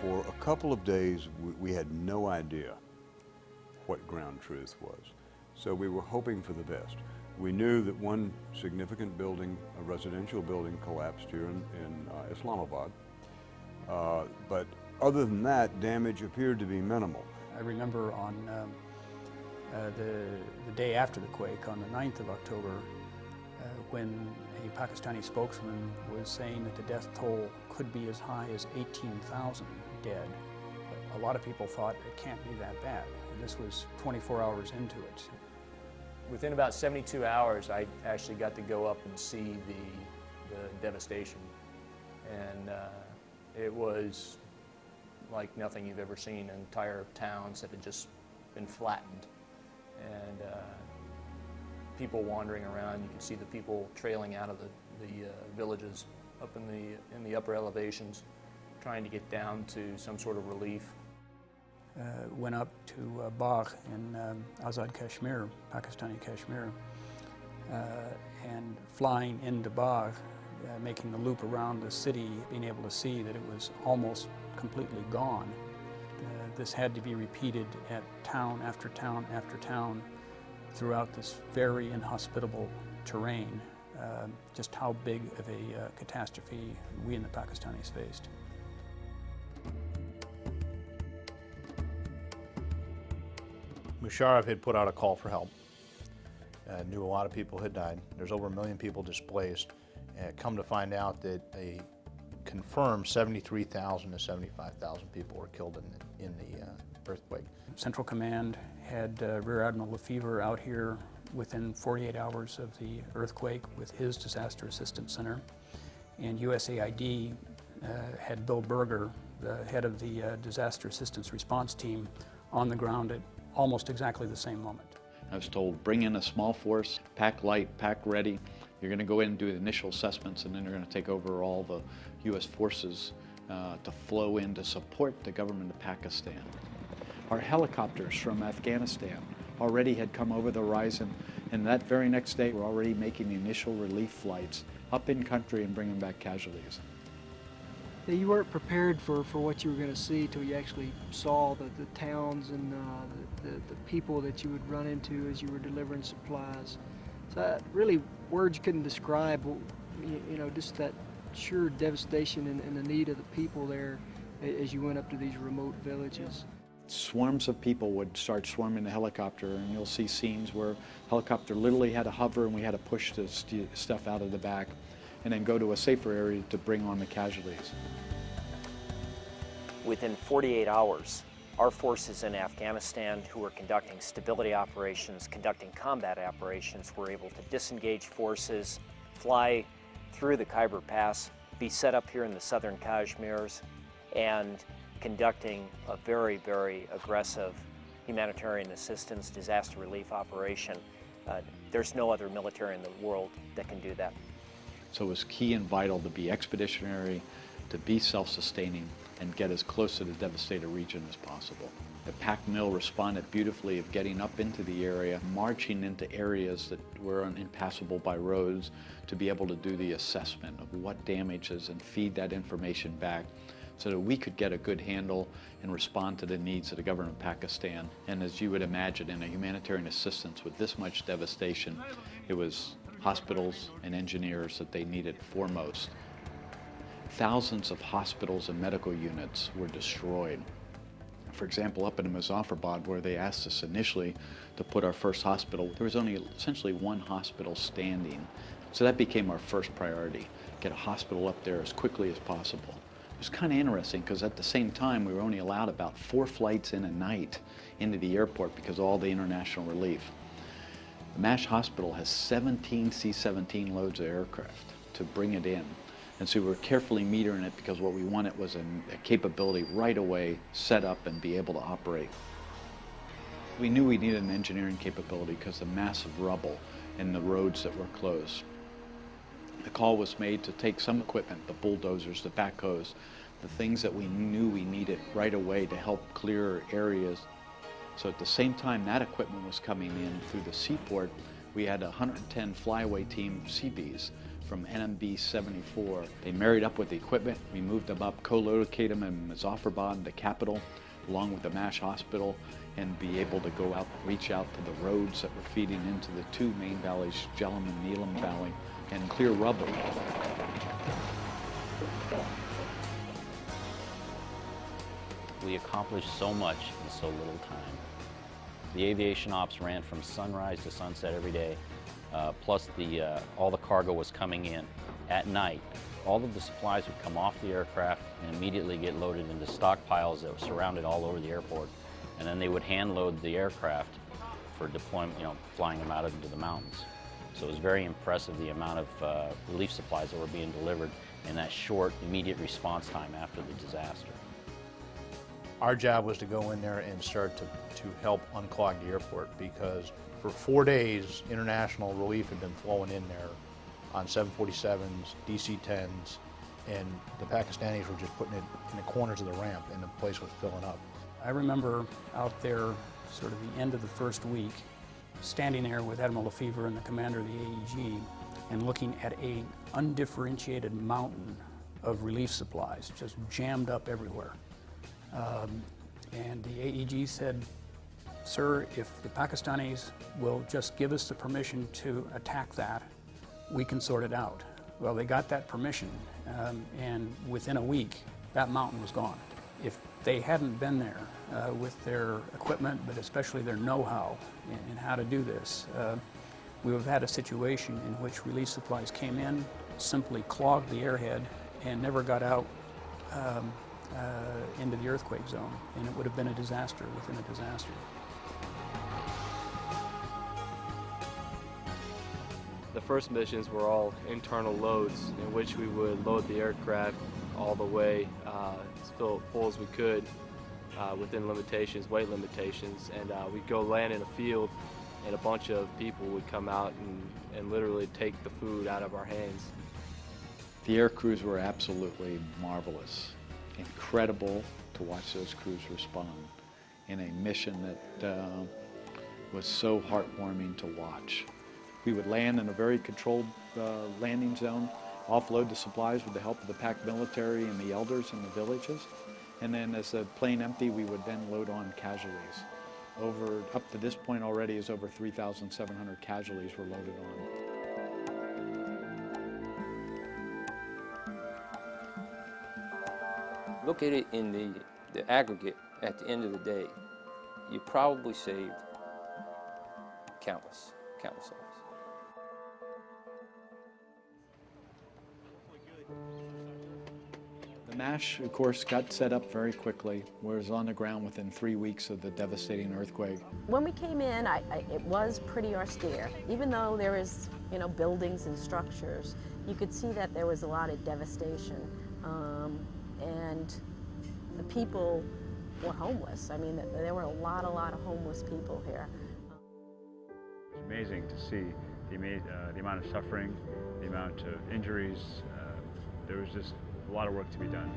For a couple of days, we had no idea what ground truth was. So we were hoping for the best. We knew that one significant building, a residential building, collapsed here in Islamabad. But other than that, damage appeared to be minimal. I remember on the day after the quake, on the 9th of October, when a Pakistani spokesman was saying that the death toll could be as high as 18,000 dead. A lot of people thought it can't be that bad, and this was 24 hours into it. Within about 72 hours, I actually got to go up and see the devastation, and it was like nothing you've ever seen. Entire towns that had just been flattened, and people wandering around. You could see the people trailing out of the villages up in the upper elevations, trying to get down to some sort of relief. Went up to Bagh in Azad Kashmir, Pakistani Kashmir, and flying into Bagh, making the loop around the city, being able to see that it was almost completely gone. This had to be repeated at town after town after town throughout this very inhospitable terrain, just how big of a catastrophe we and the Pakistanis faced. Musharraf had put out a call for help. Knew a lot of people had died. There's over 1 million people displaced. Come to find out that a confirmed 73,000 to 75,000 people were killed in the earthquake. Central Command had Rear Admiral Lefevre out here within 48 hours of the earthquake with his Disaster Assistance Center. And USAID had Bill Berger, the head of the Disaster Assistance Response Team, on the ground at almost exactly the same moment. I was told, bring in a small force, pack light, pack ready. You're going to go in and do the initial assessments, and then you're going to take over all the U.S. forces to flow in to support the government of Pakistan. Our helicopters from Afghanistan already had come over the horizon, and that very next day we're already making the initial relief flights up in country and bringing back casualties. You weren't prepared for what you were going to see till you actually saw the towns and the people that you would run into as you were delivering supplies. So really, words couldn't describe, you know, just that sheer devastation and the need of the people there as you went up to these remote villages. Swarms of people would start swarming the helicopter, and you'll see scenes where helicopter literally had to hover and we had to push the stuff out of the back and then go to a safer area to bring on the casualties. Within 48 hours, our forces in Afghanistan who were conducting stability operations, conducting combat operations, were able to disengage forces, fly through the Khyber Pass, be set up here in the southern Kashmirs, and conducting a very, very aggressive humanitarian assistance, disaster relief operation. There's no other military in the world that can do that. So it was key and vital to be expeditionary, to be self-sustaining, and get as close to the devastated region as possible. The PAC mill responded beautifully of getting up into the area, marching into areas that were impassable by roads to be able to do the assessment of what damages and feed that information back so that we could get a good handle and respond to the needs of the government of Pakistan. And as you would imagine, in a humanitarian assistance with this much devastation, it was hospitals and engineers that they needed foremost. Thousands of hospitals and medical units were destroyed. For example, up in Muzaffarabad, where they asked us initially to put our first hospital, there was only essentially one hospital standing. So that became our first priority, get a hospital up there as quickly as possible. It was kind of interesting because at the same time we were only allowed about 4 flights in a night into the airport because of all the international relief. The MASH hospital has 17 C-17 loads of aircraft to bring it in. And so we were carefully metering it because what we wanted was a capability right away, set up and be able to operate. We knew we needed an engineering capability because of the massive rubble and the roads that were closed. The call was made to take some equipment, the bulldozers, the backhoes, the things that we knew we needed right away to help clear areas. So at the same time that equipment was coming in through the seaport, we had a 110 flyaway team Seabees from NMB 74. They married up with the equipment. We moved them up, co-located them in Muzaffarabad, the capital, along with the MASH hospital, and be able to go out, reach out to the roads that were feeding into the two main valleys, Jhelum and Neelam Valley, and clear rubble. We accomplished so much in so little time. The aviation ops ran from sunrise to sunset every day, plus all the cargo was coming in at night. All of the supplies would come off the aircraft and immediately get loaded into stockpiles that were surrounded all over the airport. And then they would hand load the aircraft for deployment, flying them out into the mountains. So it was very impressive the amount of relief supplies that were being delivered in that short, immediate response time after the disaster. Our job was to go in there and start to help unclog the airport, because for 4 days, international relief had been flowing in there on 747s, DC-10s, and the Pakistanis were just putting it in the corners of the ramp, and the place was filling up. I remember out there, sort of the end of the first week, standing there with Admiral Lefevre and the commander of the AEG, and looking at a undifferentiated mountain of relief supplies, just jammed up everywhere. And the AEG said, "Sir, if the Pakistanis will just give us the permission to attack that, we can sort it out." Well, they got that permission, and within a week, that mountain was gone. If they hadn't been there with their equipment, but especially their know-how in how to do this, we would have had a situation in which relief supplies came in, simply clogged the airhead, and never got out into the earthquake zone, and it would have been a disaster within a disaster. The first missions were all internal loads, in which we would load the aircraft all the way as full as we could within limitations, weight limitations, and we'd go land in a field, and a bunch of people would come out and literally take the food out of our hands. The air crews were absolutely marvelous. Incredible to watch those crews respond in a mission that was so heartwarming to watch. We would land in a very controlled landing zone, offload the supplies with the help of the Pak military and the elders in the villages, and then as the plane emptied, we would then load on casualties. Up to this point already is over 3,700 casualties were loaded on. Look at it in the aggregate at the end of the day. You probably saved countless lives. The MASH, of course, got set up very quickly. Was on the ground within 3 weeks of the devastating earthquake. When we came in, it was pretty austere. Even though there was, buildings and structures, you could see that there was a lot of devastation. And the people were homeless. I mean, there were a lot of homeless people here. It's amazing to see the amount of suffering, the amount of injuries. There was just a lot of work to be done.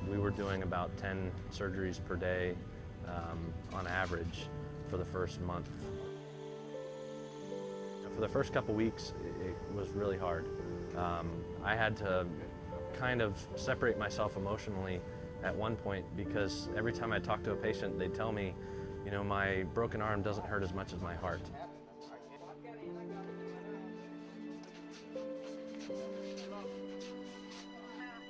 We were doing about 10 surgeries per day on average for the first month. For the first couple weeks, it was really hard. I had to kind of separate myself emotionally at one point, because every time I talked to a patient, they'd tell me, my broken arm doesn't hurt as much as my heart.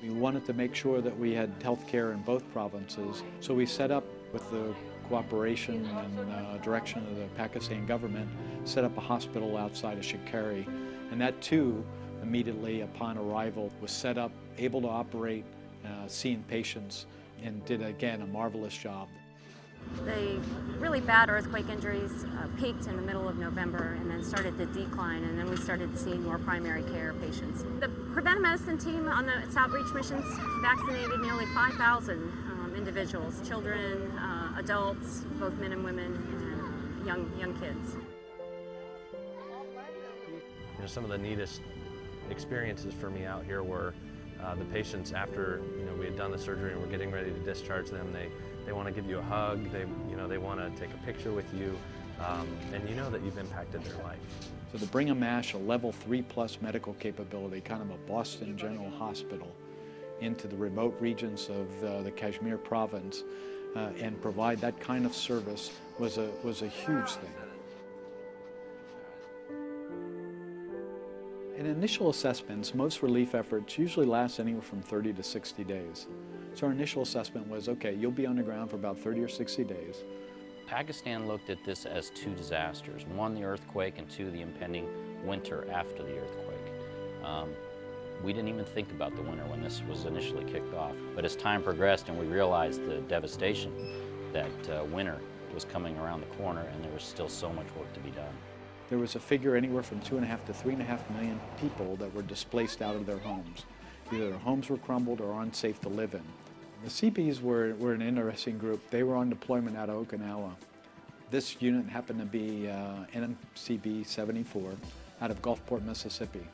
We wanted to make sure that we had health care in both provinces, so we set up, with the cooperation and direction of the Pakistan government, set up a hospital outside of Shikari, and that too, immediately upon arrival, was set up, able to operate, seeing patients, and did again a marvelous job. The really bad earthquake injuries peaked in the middle of November and then started to decline, and then we started seeing more primary care patients. The preventive medicine team on its outreach missions vaccinated nearly 5,000 individuals, children, adults, both men and women, and young kids. Some of the neatest experiences for me out here were the patients after we had done the surgery and were getting ready to discharge them. They want to give you a hug. They want to take a picture with you. and you know that you've impacted their life. So to bring a MASH, a level 3+ medical capability, kind of a Boston General Hospital, into the remote regions of the Kashmir province and provide that kind of service was a huge thing. In initial assessments, most relief efforts usually last anywhere from 30 to 60 days. So our initial assessment was, okay, you'll be on the ground for about 30 or 60 days. Pakistan looked at this as two disasters. One, the earthquake, and two, the impending winter after the earthquake. We didn't even think about the winter when this was initially kicked off. But as time progressed and we realized the devastation, that winter was coming around the corner and there was still so much work to be done. There was a figure anywhere from 2.5 to 3.5 million people that were displaced out of their homes. Either their homes were crumbled or unsafe to live in. The CPs were an interesting group. They were on deployment out of Okinawa. This unit happened to be NMCB 74 out of Gulfport, Mississippi.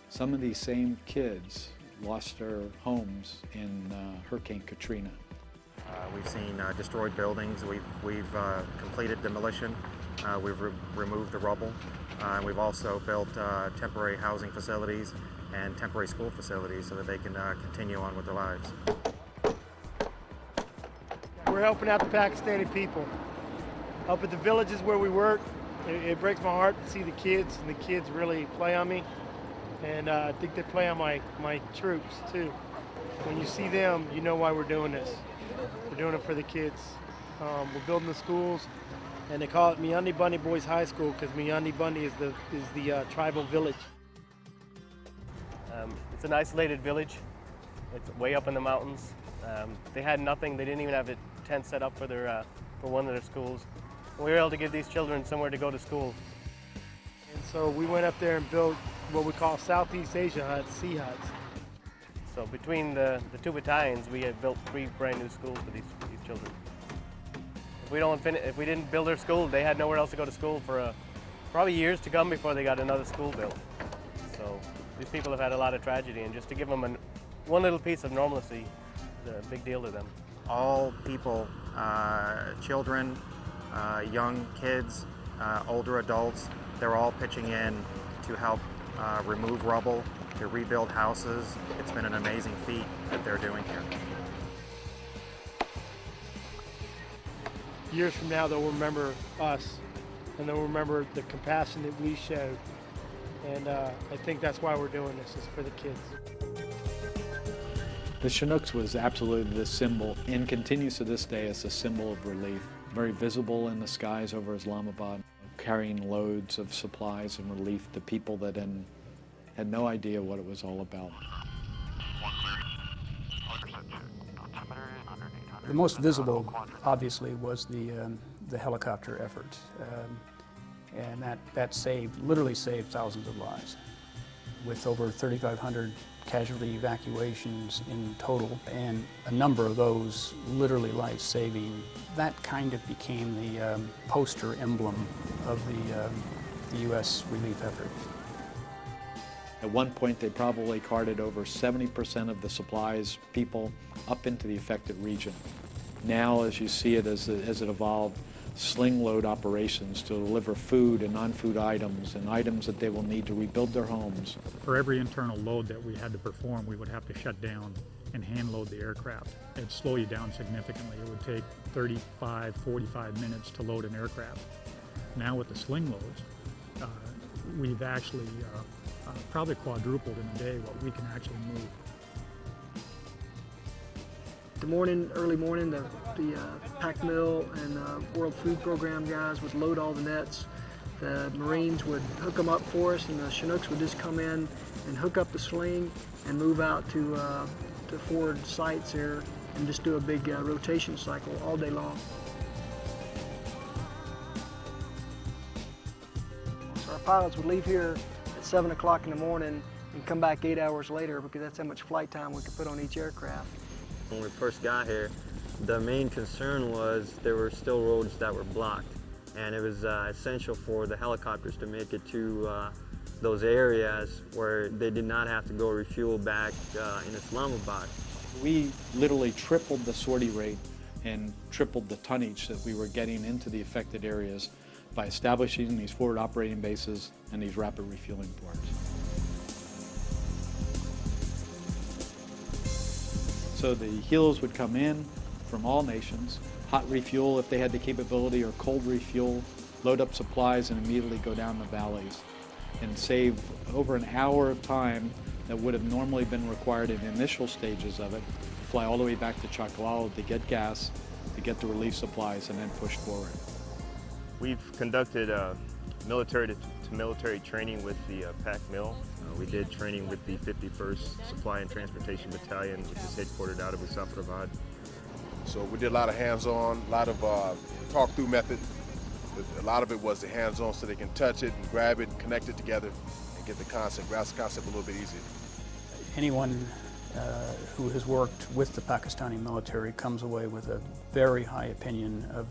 Some of these same kids lost their homes in Hurricane Katrina. We've seen destroyed buildings. We've completed demolition. We've removed the rubble. We've also built temporary housing facilities and temporary school facilities so that they can continue on with their lives. We're helping out the Pakistani people. Up at the villages where we work, it breaks my heart to see the kids, and the kids really play on me. And I think they play on my troops too. When you see them, you know why we're doing this. We're doing it for the kids. We're building the schools, and they call it Miyandi Bundy Boys High School because Miyandi Bundy is the tribal village. It's an isolated village. It's way up in the mountains. They had nothing. They didn't even have a tent set up for one of their schools. We were able to give these children somewhere to go to school. And so we went up there and built what we call Southeast Asia huts, sea huts. So between the two battalions, we had built 3 brand new schools for these children. If we didn't build their school, they had nowhere else to go to school for probably years to come before they got another school built. So these people have had a lot of tragedy, and just to give them one little piece of normalcy is a big deal to them. All people, children, young kids, older adults, they're all pitching in to help remove rubble, to rebuild houses. It's been an amazing feat that they're doing here. Years from now, they'll remember us, and they'll remember the compassion that we showed. And I think that's why we're doing this, is for the kids. The Chinooks was absolutely the symbol, and continues to this day as a symbol of relief. Very visible in the skies over Islamabad, carrying loads of supplies and relief to people that had no idea what it was all about. The most visible, obviously, was the helicopter effort, and that literally saved thousands of lives. With over 3,500 casualty evacuations in total, and a number of those literally life-saving, that kind of became the poster emblem of the U.S. relief effort. At one point, they probably carted over 70% of the supplies, people, up into the affected region. Now, as you see it, as it evolved, sling load operations to deliver food and non-food items and items that they will need to rebuild their homes. For every internal load that we had to perform, we would have to shut down and hand load the aircraft. It'd slow you down significantly. It would take 35, 45 minutes to load an aircraft. Now with the sling loads, we've actually probably quadrupled in a day what we can actually move. The morning, early morning, the pack mill and World Food Program guys would load all the nets. The Marines would hook them up for us, and the Chinooks would just come in and hook up the sling and move out to forward sites here and just do a big rotation cycle all day long. So our pilots would leave here at 7 o'clock in the morning and come back 8 hours later, because that's how much flight time we could put on each aircraft. When we first got here, the main concern was there were still roads that were blocked, and it was essential for the helicopters to make it to those areas where they did not have to go refuel back in Islamabad. We literally tripled the sortie rate and tripled the tonnage that we were getting into the affected areas by establishing these forward operating bases and these rapid refueling ports. So the helos would come in from all nations, hot refuel if they had the capability, or cold refuel, load up supplies and immediately go down the valleys and save over an hour of time that would have normally been required in the initial stages of it, fly all the way back to Chocalalo to get gas, to get the relief supplies, and then push forward. We've conducted military-to-military training with the PAC mill. We did training with the 51st Supply and Transportation Battalion, which is headquartered out of Issaparavad. So we did a lot of hands-on, a lot of talk-through method. A lot of it was the hands-on, so they can touch it and grab it and connect it together and get the concept, grasp the concept a little bit easier. Anyone who has worked with the Pakistani military comes away with a very high opinion of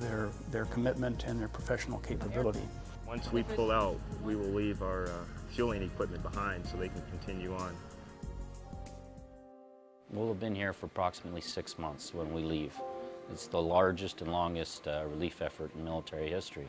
their commitment and their professional capability. Once we pull out, we will leave our fueling equipment behind so they can continue on. We'll have been here for approximately 6 months when we leave. It's the largest and longest relief effort in military history.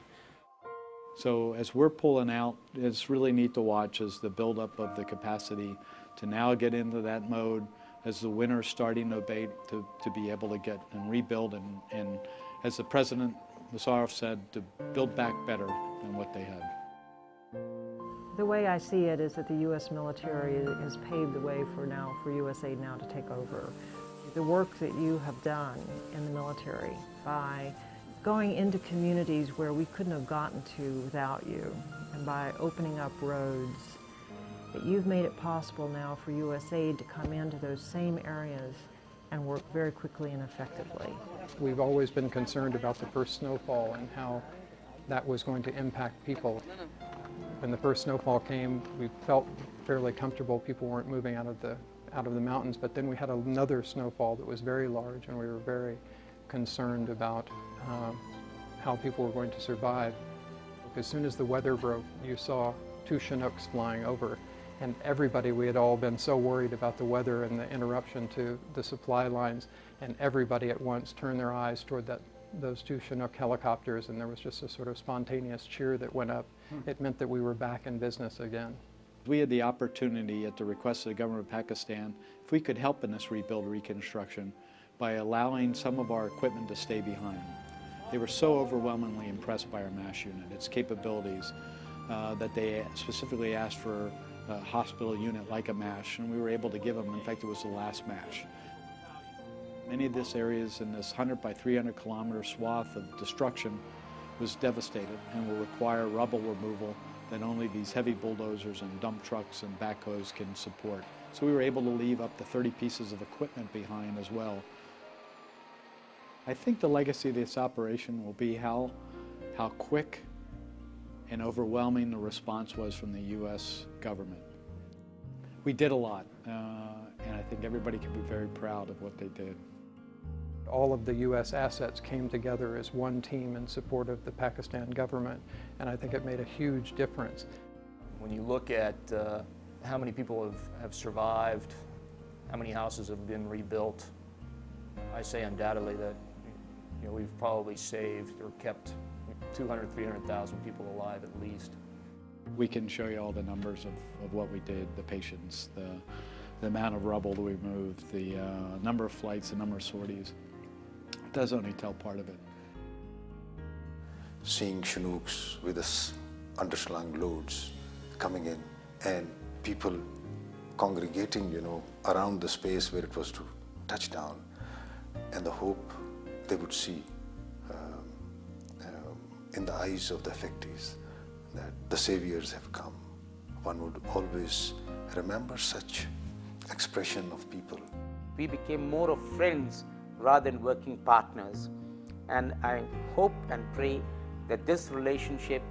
So as we're pulling out, it's really neat to watch as the buildup of the capacity to now get into that mode as the winter's starting to abate, to be able to get and rebuild and as the President Musharraf said, to build back better than what they had. The way I see it is that the U.S. military has paved the way for USAID now to take over. The work that you have done in the military by going into communities where we couldn't have gotten to without you, and by opening up roads, that you've made it possible now for USAID to come into those same areas and work very quickly and effectively. We've always been concerned about the first snowfall and how that was going to impact people. When the first snowfall came, we felt fairly comfortable. People weren't moving out of the mountains, but then we had another snowfall that was very large, and we were very concerned about how people were going to survive. As soon as the weather broke, you saw 2 Chinooks flying over, and everybody, we had all been so worried about the weather and the interruption to the supply lines, and everybody at once turned their eyes toward those 2 Chinook helicopters, and there was just a sort of spontaneous cheer that went up. It meant that we were back in business again. We had the opportunity, at the request of the government of Pakistan, if we could help in this rebuild reconstruction by allowing some of our equipment to stay behind. They were so overwhelmingly impressed by our MASH unit, its capabilities, that they specifically asked for a hospital unit like a MASH, and we were able to give them. In fact, it was the last MASH. Many of these areas in this 100 by 300 kilometer swath of destruction was devastated and will require rubble removal that only these heavy bulldozers and dump trucks and backhoes can support. So we were able to leave up to 30 pieces of equipment behind as well. I think the legacy of this operation will be how quick and overwhelming the response was from the U.S. government. We did a lot, and I think everybody can be very proud of what they did. All of the U.S. assets came together as one team in support of the Pakistan government, and I think it made a huge difference. When you look at how many people have survived, how many houses have been rebuilt, I say undoubtedly that we've probably saved or kept 200,000, 300,000 people alive at least. We can show you all the numbers of what we did, the patients, the amount of rubble that we moved, the number of flights, the number of sorties. It does only tell part of it. Seeing Chinooks with this underslung loads coming in and people congregating, around the space where it was to touch down, and the hope they would see in the eyes of the affectees that the saviors have come. One would always remember such expression of people. We became more of friends rather than working partners, and I hope and pray that this relationship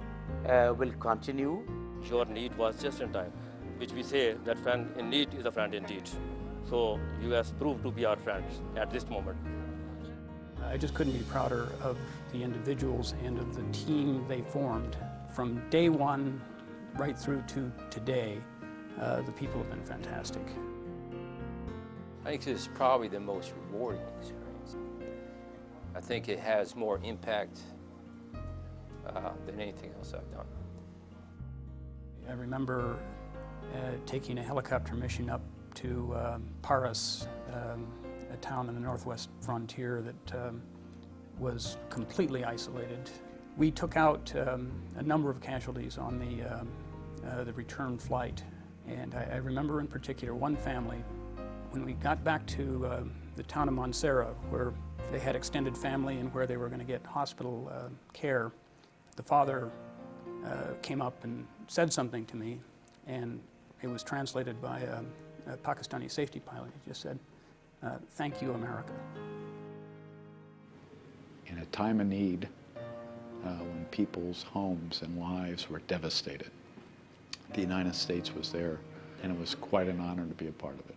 will continue. Your need was just in time, which we say that friend in need is a friend indeed. So you have proved to be our friends at this moment. I just couldn't be prouder of the individuals and of the team they formed. From day one right through to today, the people have been fantastic. I think this is probably the most rewarding experience. I think it has more impact than anything else I've done. I remember taking a helicopter mission up to Paris, a town in the northwest frontier that was completely isolated. We took out a number of casualties on the return flight, and I remember in particular one family. When we got back to the town of Montserrat, where they had extended family and where they were going to get hospital care, the father came up and said something to me, and it was translated by a Pakistani safety pilot. He just said, "Thank you, America." In a time of need, when people's homes and lives were devastated, the United States was there, and it was quite an honor to be a part of it.